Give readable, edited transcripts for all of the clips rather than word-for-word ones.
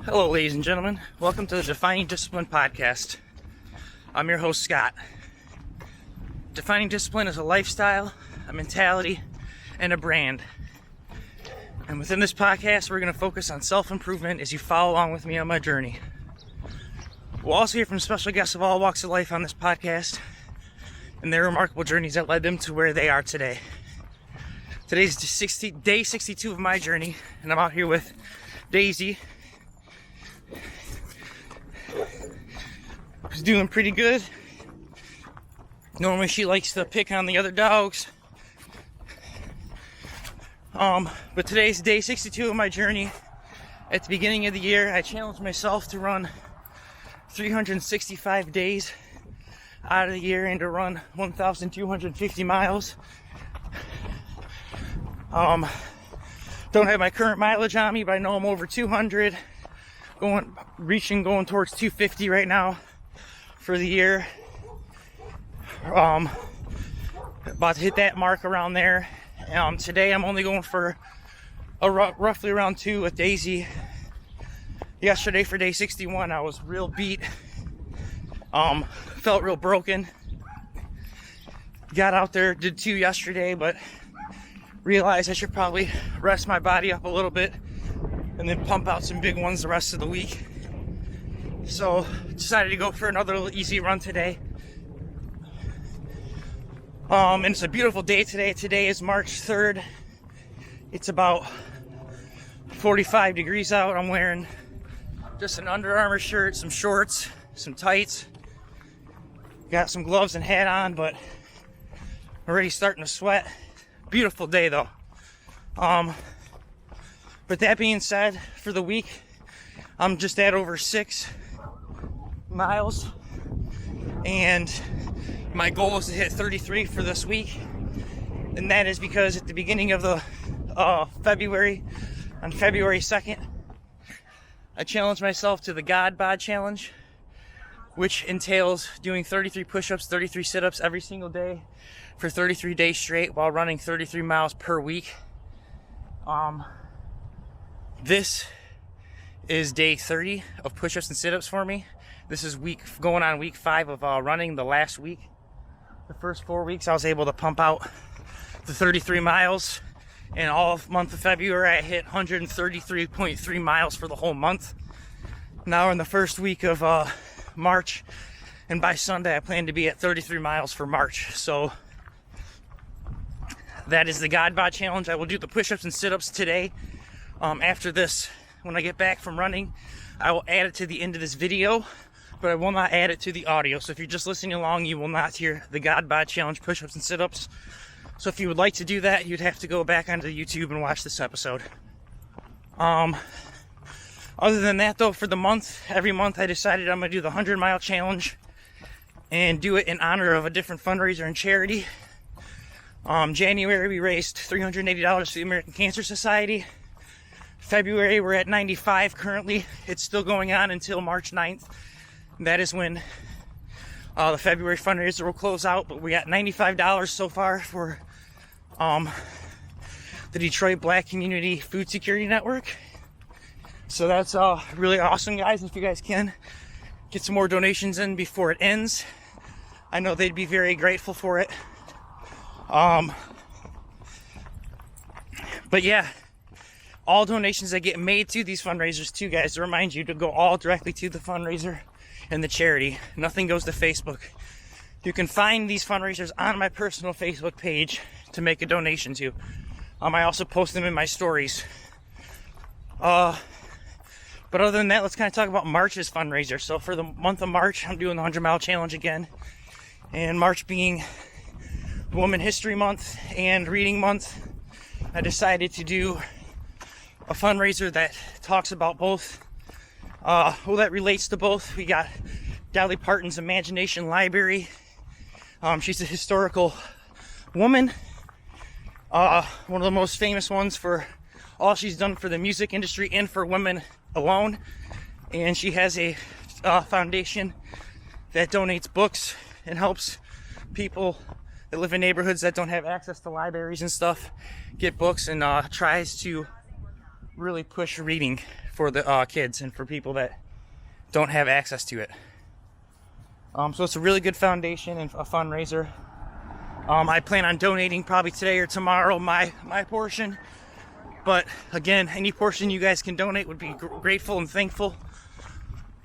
Hello, ladies and gentlemen. Welcome to the Defining Discipline podcast. I'm your host, Scott. Defining discipline is a lifestyle, a mentality, and a brand. And within this podcast, we're going to focus on self-improvement as you follow along with me on my journey. We'll also hear from special guests of all walks of life on this podcast and their remarkable journeys that led them to where they are today. Today's day 62 of my journey, and I'm out here with Daisy, who's doing pretty good. Normally she likes to pick on the other dogs. But today's day 62 of my journey. At the beginning of the year, I challenged myself to run 365 days out of the year and to run 1,250 miles. Don't have my current mileage on me, but I know I'm over 200. Going towards 250 right now for the year. About to hit that mark around there. Today I'm only going for roughly around 2 with Daisy. Yesterday for day 61 I was real beat. Felt real broken. Got out there, did 2 yesterday, but realized I should probably rest my body up a little bit and then pump out some big ones the rest of the week. So decided to go for another easy run today. And it's a beautiful day today. Today is March 3rd. It's about 45 degrees out. I'm wearing just an Under Armour shirt, some shorts, some tights. Got some gloves and hat on, but already starting to sweat. Beautiful day though. But that being said, for the week, I'm just at over 6 miles, and my goal is to hit 33 for this week, and that is because at the beginning of the February, on February 2nd, I challenged myself to the God Bod Challenge, which entails doing 33 push-ups, 33 sit-ups every single day for 33 days straight while running 33 miles per week. This is day 30 of push-ups and sit-ups for me. This is going on week 5 of running. The last week, the first 4 weeks, I was able to pump out the 33 miles. And all of month of February, I hit 133.3 miles for the whole month. Now we're in the first week of March, and by Sunday, I plan to be at 33 miles for March. So that is the God Bod Challenge. I will do the push-ups and sit-ups today. After this, when I get back from running, I will add it to the end of this video, but I will not add it to the audio. So if you're just listening along, you will not hear the God Bod Challenge push-ups and sit-ups. So if you would like to do that, you'd have to go back onto YouTube and watch this episode. Other than that though, for the month, every month I decided I'm going to do the 100-mile challenge and do it in honor of a different fundraiser and charity. January we raised $380 for the American Cancer Society. February we're at 95 currently. It's still going on until March 9th. That is when the February fundraiser will close out, but we got $95 so far for the Detroit Black Community Food Security Network. So that's really awesome, guys. If you guys can get some more donations in before it ends, I know they'd be very grateful for it. But yeah, all donations that get made to these fundraisers too, guys, to remind you to go all directly to the fundraiser and the charity. Nothing goes to Facebook. You can find these fundraisers on my personal Facebook page to make a donation to. I also post them in my stories. But other than that, let's kind of talk about March's fundraiser. So for the month of March, I'm doing the 100-mile challenge again. And March being Women's History Month and Reading Month, I decided to do a fundraiser that talks about both, that relates to both. We got Dolly Parton's Imagination Library. She's a historical woman, one of the most famous ones for all she's done for the music industry and for women alone. And she has a foundation that donates books and helps people that live in neighborhoods that don't have access to libraries and stuff get books, and tries to really push reading for the kids and for people that don't have access to it. So it's a really good foundation and a fundraiser. I plan on donating probably today or tomorrow my portion. But again, any portion you guys can donate would be grateful and thankful.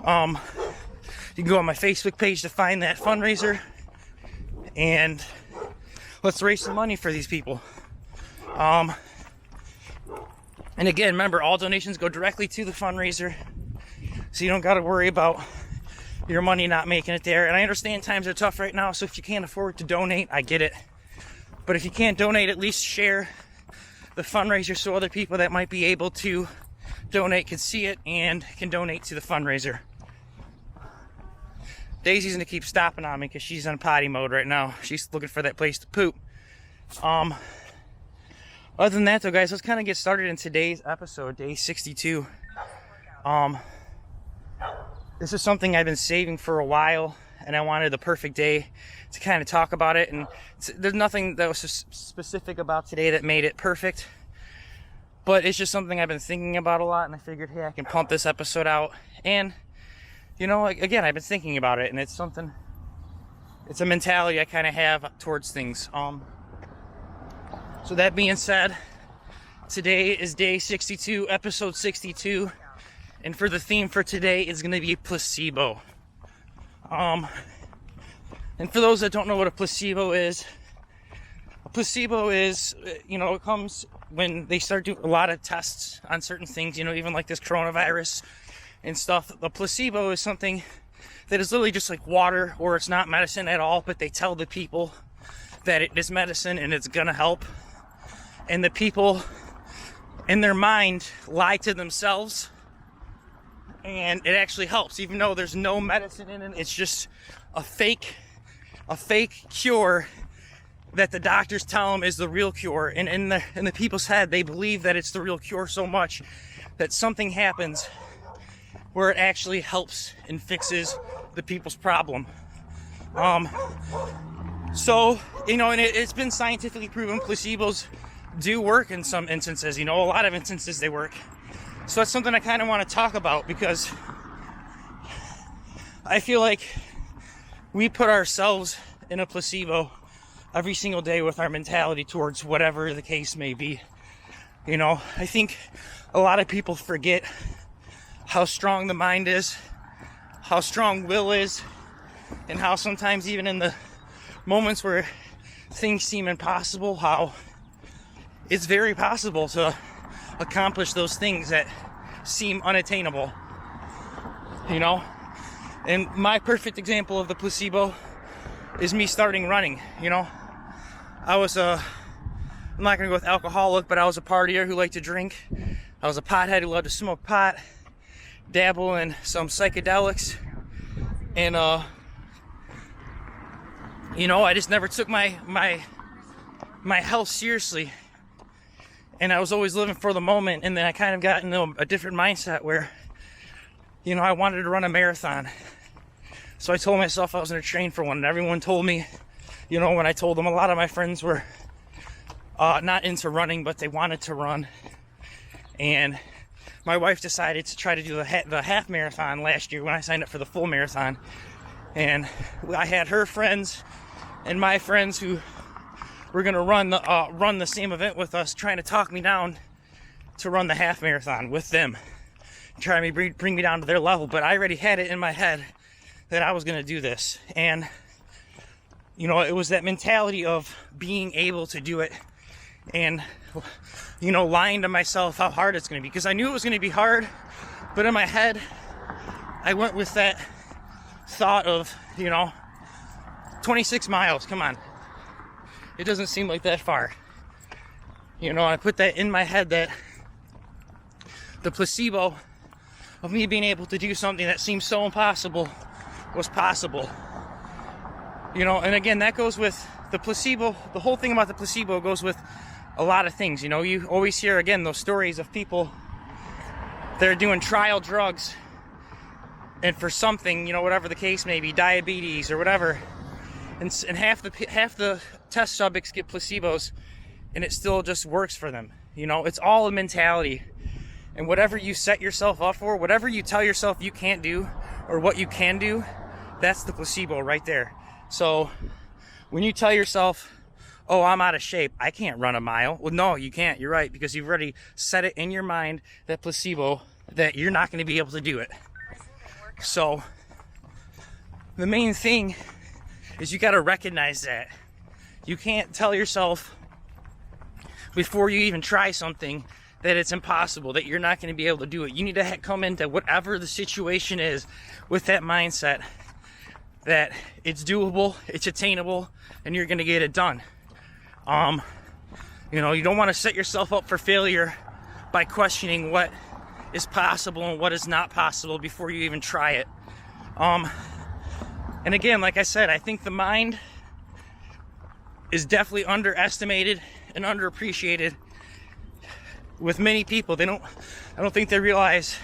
You can go on my Facebook page to find that fundraiser. And let's raise some money for these people. And again, remember, all donations go directly to the fundraiser. So you don't got to worry about your money not making it there. And I understand times are tough right now, so if you can't afford to donate, I get it. But if you can't donate, at least share the fundraiser so other people that might be able to donate can see it and can donate to the fundraiser. Daisy's gonna keep stopping on me because she's on potty mode right now. She's looking for that place to poop. Other than that though, guys, let's kind of get started in today's episode, day 62. This is something I've been saving for a while, and I wanted the perfect day to kind of talk about it. And there's nothing that was specific about today that made it perfect, but it's just something I've been thinking about a lot, and I figured, hey, I can pump this episode out. And you know, again, I've been thinking about it, and it's a mentality I kind of have towards things. So that being said, today is day 62, episode 62, and for the theme for today is going to be placebo. And for those that don't know what a placebo is, you know, it comes when they start doing a lot of tests on certain things, you know, even like this coronavirus and stuff. The placebo is something that is literally just like water, or it's not medicine at all, but they tell the people that it is medicine and it's gonna help. And the people in their mind lie to themselves, and it actually helps, even though there's no medicine in it. It's just a fake cure that the doctors tell them is the real cure. And in the people's head, they believe that it's the real cure so much that something happens where it actually helps and fixes the people's problem. So, you know, and it's been scientifically proven placebos do work in some instances. You know, a lot of instances they work. So that's something I kind of want to talk about, because I feel like we put ourselves in a placebo every single day with our mentality towards whatever the case may be. You know, I think a lot of people forget how strong the mind is, how strong will is, and how sometimes even in the moments where things seem impossible, how it's very possible to accomplish those things that seem unattainable, you know. And my perfect example of the placebo is me starting running. You know, I was I'm not gonna go with alcoholic, but I was a partier who liked to drink. I was a pothead who loved to smoke pot, dabble in some psychedelics, and you know, I just never took my health seriously, and I was always living for the moment. And then I kind of got into a different mindset where, you know, I wanted to run a marathon. So I told myself I was going to train for one, and everyone told me, you know, when I told them, a lot of my friends were not into running, but they wanted to run. And my wife decided to try to do the half marathon last year when I signed up for the full marathon. And I had her friends and my friends who were going to run the same event with us, trying to talk me down to run the half marathon with them, trying to bring me down to their level. But I already had it in my head that I was going to do this. And, you know, it was that mentality of being able to do it, and, you know, lying to myself how hard it's going to be, because I knew it was going to be hard. But in my head, I went with that thought of, you know, 26 miles, come on. It doesn't seem like that far. You know, I put that in my head, that the placebo of me being able to do something that seems so impossible was possible. You know, and again, that goes with the placebo. The whole thing about the placebo goes with a lot of things. You know, you always hear, again, those stories of people that are doing trial drugs, and for something, you know, whatever the case may be, diabetes or whatever, and half the test subjects get placebos, and it still just works for them. You know, it's all a mentality. And whatever you set yourself up for, whatever you tell yourself you can't do or what you can do, that's the placebo right there. So when you tell yourself, oh, I'm out of shape, I can't run a mile. Well, no, you can't. You're right, because you've already set it in your mind, that placebo, that you're not going to be able to do it. So the main thing is you got to recognize that. You can't tell yourself before you even try something that it's impossible, that you're not going to be able to do it. You need to come into whatever the situation is with that mindset that it's doable, it's attainable, and you're going to get it done. You know, you don't want to set yourself up for failure by questioning what is possible and what is not possible before you even try it. And again, like I said, I think the mind is definitely underestimated and underappreciated with many people. I don't think they realize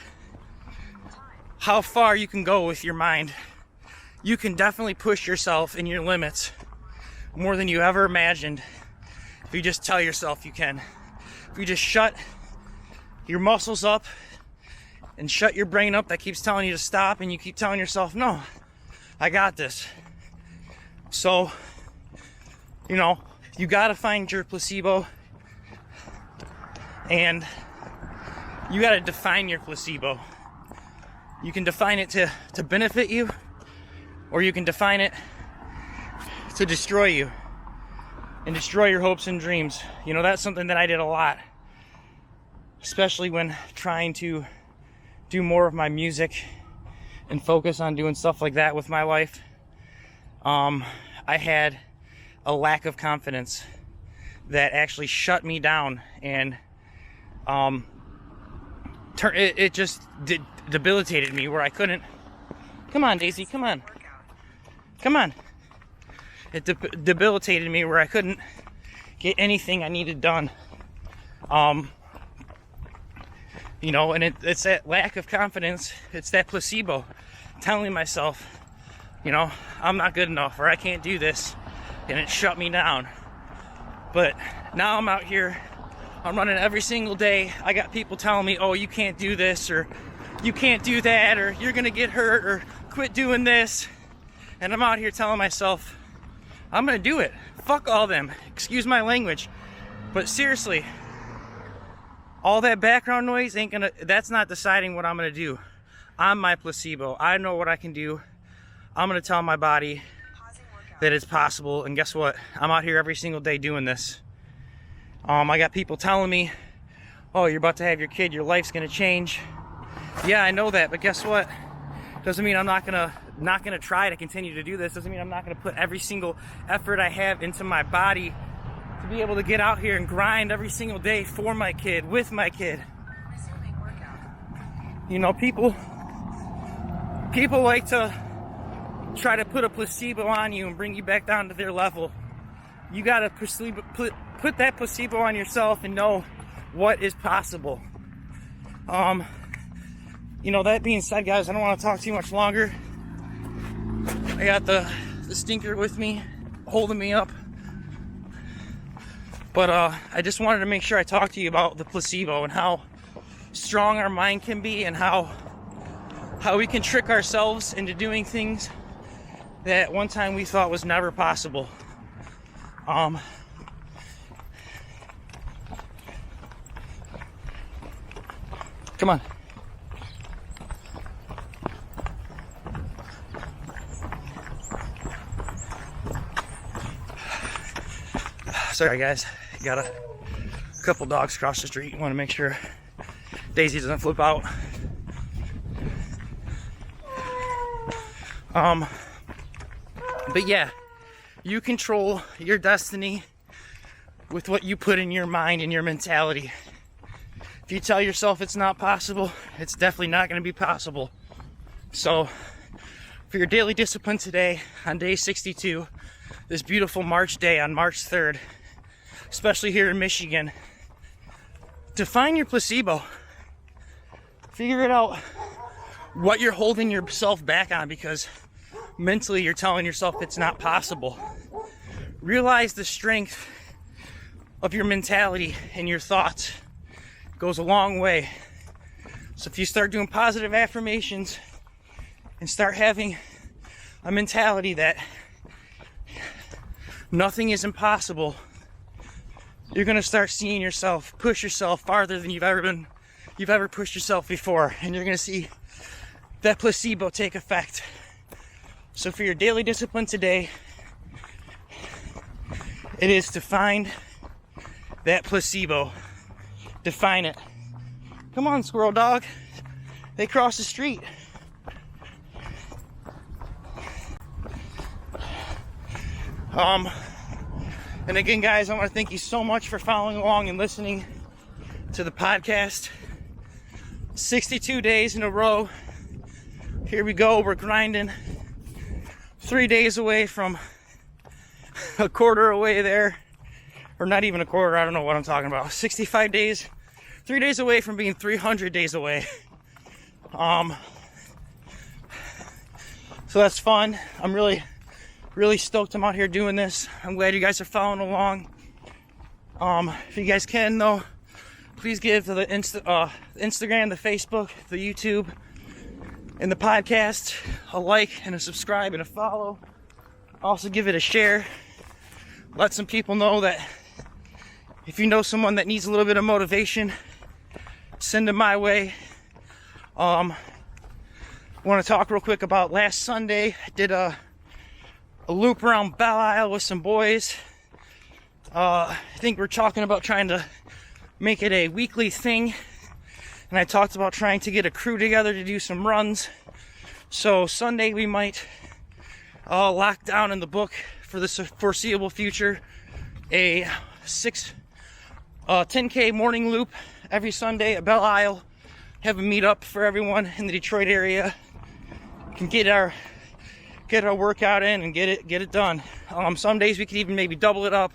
how far you can go with your mind. You can definitely push yourself in your limits more than you ever imagined if you just tell yourself you can. If you just shut your muscles up and shut your brain up that keeps telling you to stop, and you keep telling yourself, no, I got this. So, you know, you gotta find your placebo, and you gotta define your placebo. You can define it to benefit you, or you can define it to destroy you and destroy your hopes and dreams. You know, that's something that I did a lot, especially when trying to do more of my music and focus on doing stuff like that with my life. I had a lack of confidence that actually shut me down, and it just debilitated me where I couldn't. Come on, Daisy, come on. Come on. It debilitated me where I couldn't get anything I needed done. You know, and it's that lack of confidence, it's that placebo telling myself, you know, I'm not good enough, or I can't do this, and it shut me down. But now I'm out here, I'm running every single day. I got people telling me, oh, you can't do this, or you can't do that, or you're gonna get hurt, or quit doing this. And I'm out here telling myself, I'm gonna do it. Fuck all them. Excuse my language. But seriously, all that background noise that's not deciding what I'm gonna do. I'm my placebo. I know what I can do. I'm gonna tell my body that it's possible, and guess what? I'm out here every single day doing this. I got people telling me, oh, you're about to have your kid, your life's gonna change. Yeah, I know that, but guess what? Doesn't mean I'm not gonna try to continue to do this. Doesn't mean I'm not gonna put every single effort I have into my body to be able to get out here and grind every single day for my kid, with my kid. You know, people like to try to put a placebo on you and bring you back down to their level. You gotta put that placebo on yourself and know what is possible. You know, that being said, guys, I don't want to talk too much longer. I got the stinker with me, holding me up. But I just wanted to make sure I talked to you about the placebo and how strong our mind can be, and how we can trick ourselves into doing things that one time we thought was never possible. Come on. Sorry guys, got a couple dogs across the street. Want to make sure Daisy doesn't flip out. But yeah, you control your destiny with what you put in your mind and your mentality. If you tell yourself it's not possible, it's definitely not going to be possible. So for your daily discipline today, on day 62, this beautiful March day on March 3rd, especially here in Michigan, define your placebo. Figure it out what you're holding yourself back on, because mentally you're telling yourself it's not possible. Realize the strength of your mentality and your thoughts goes a long way So if you start doing positive affirmations and start having a mentality that nothing is impossible, you're going to start seeing yourself push yourself farther than you've ever pushed yourself before, and you're going to see that placebo take effect. So for your daily discipline today, it is to find that placebo. Define it. Come on, squirrel dog. They cross the street. And again, guys, I want to thank you so much for following along and listening to the podcast. 62 days in a row. Here we go. We're grinding. 3 days away from a quarter away there. Or not even a quarter. I don't know what I'm talking about. 65 days. 3 days away from being 300 days away. So that's fun. I'm really stoked I'm out here doing this. I'm glad you guys are following along. If you guys can, though, please give to the Instagram, the Facebook, the YouTube, and the podcast a like and a subscribe and a follow. Also give it a share. Let some people know that if you know someone that needs a little bit of motivation, send them my way. I want to talk real quick about last Sunday. I did a loop around Belle Isle with some boys. I think we're talking about trying to make it a weekly thing, and I talked about trying to get a crew together to do some runs. So Sunday we might lock down in the book for the foreseeable future a 10K morning loop every Sunday at Belle Isle. Have a meetup for everyone in the Detroit area. Can get our workout in and get it done. Some days we could even maybe double it up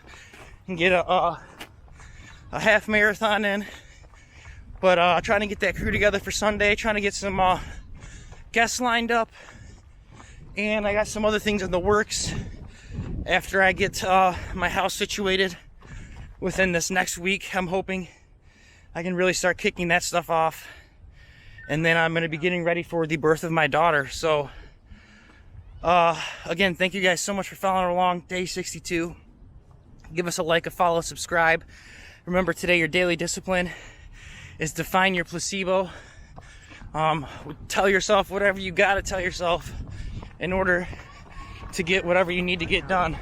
and get a half marathon in. But trying to get that crew together for Sunday, trying to get some guests lined up, and I got some other things in the works after I get my house situated within this next week. I'm hoping I can really start kicking that stuff off, and then I'm going to be getting ready for the birth of my daughter. So again, thank you guys so much for following along. Day 62. Give us a like, a follow, subscribe. Remember, today your daily discipline is to find your placebo. Tell yourself whatever you gotta tell yourself in order to get whatever you need to get done.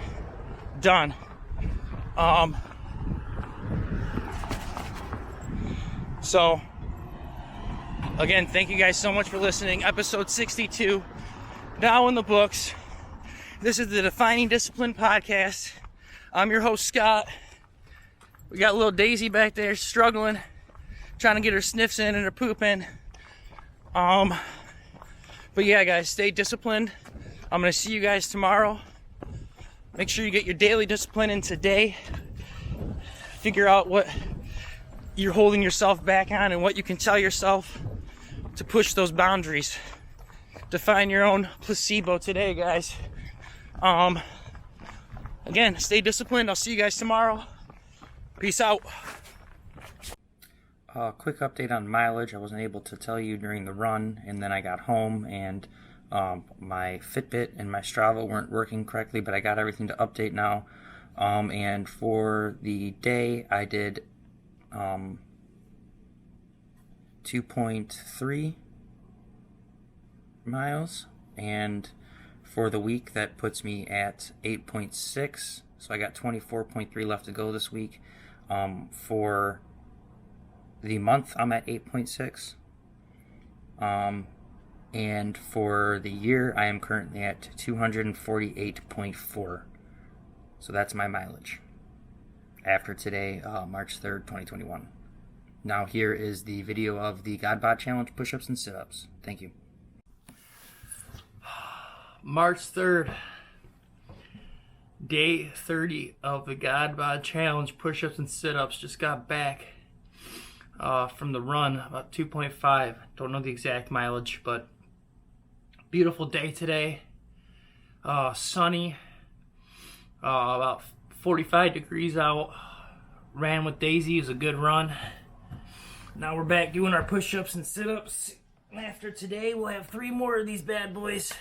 So again, thank you guys so much for listening. Episode 62 now in the books. This is the Defining Discipline podcast. I'm your host, Scott. We got little Daisy back there struggling, trying to get her sniffs in and her poop in. But yeah, guys, stay disciplined. I'm gonna see you guys tomorrow. Make sure you get your daily discipline in today. Figure out what you're holding yourself back on and what you can tell yourself to push those boundaries. Define your own placebo today, guys. Again, stay disciplined. I'll see you guys tomorrow. Peace out. Quick update on mileage. I wasn't able to tell you during the run, and then I got home and my Fitbit and my Strava weren't working correctly, but I got everything to update now. And for the day, I did 2.3 miles, and for the week that puts me at 8.6, so I got 24.3 left to go this week. For the month, I'm at 8.6, and for the year, I am currently at 248.4. So that's my mileage after today, March 3rd, 2021. Now here is the video of the GodBod Challenge push-ups and sit-ups. Thank you. March 3rd, day 30 of the GodBod Challenge push-ups and sit-ups. Just got back from the run, about 2.5. Don't know the exact mileage, but beautiful day today. Sunny, about 45 degrees out. Ran with Daisy. It was a good run. Now we're back doing our push-ups and sit-ups. After today, we'll have 3 more of these bad boys.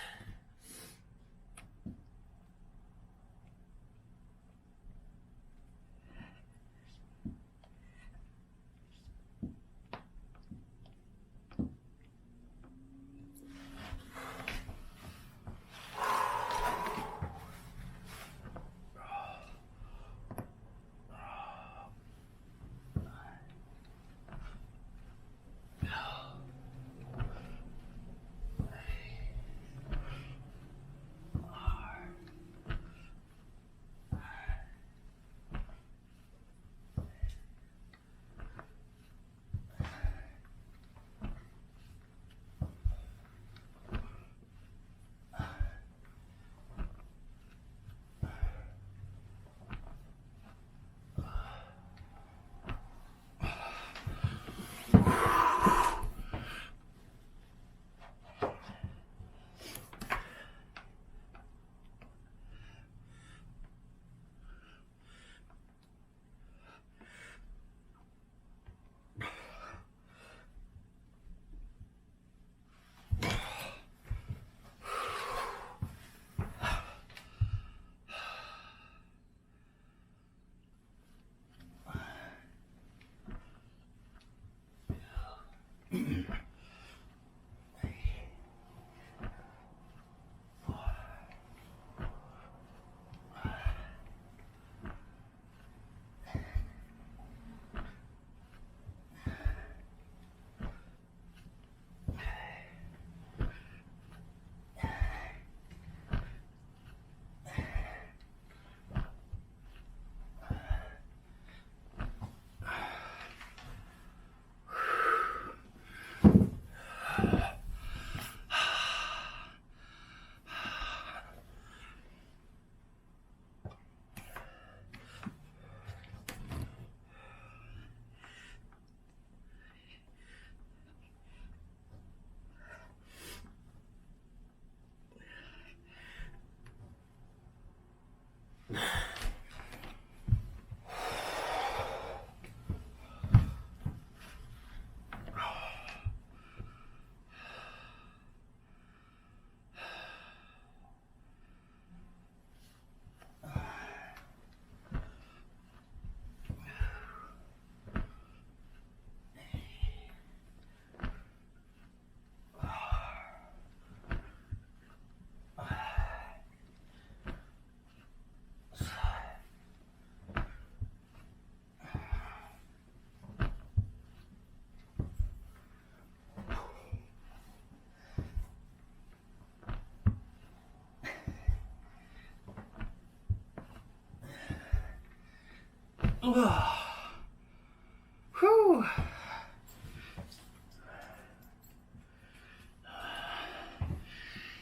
Whew.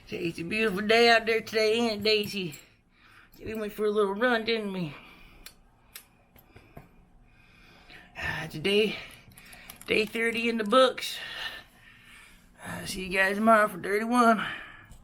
It's a beautiful day out there today, ain't it, Daisy? We went for a little run, didn't we? Today, day 30 in the books. See you guys tomorrow for 31.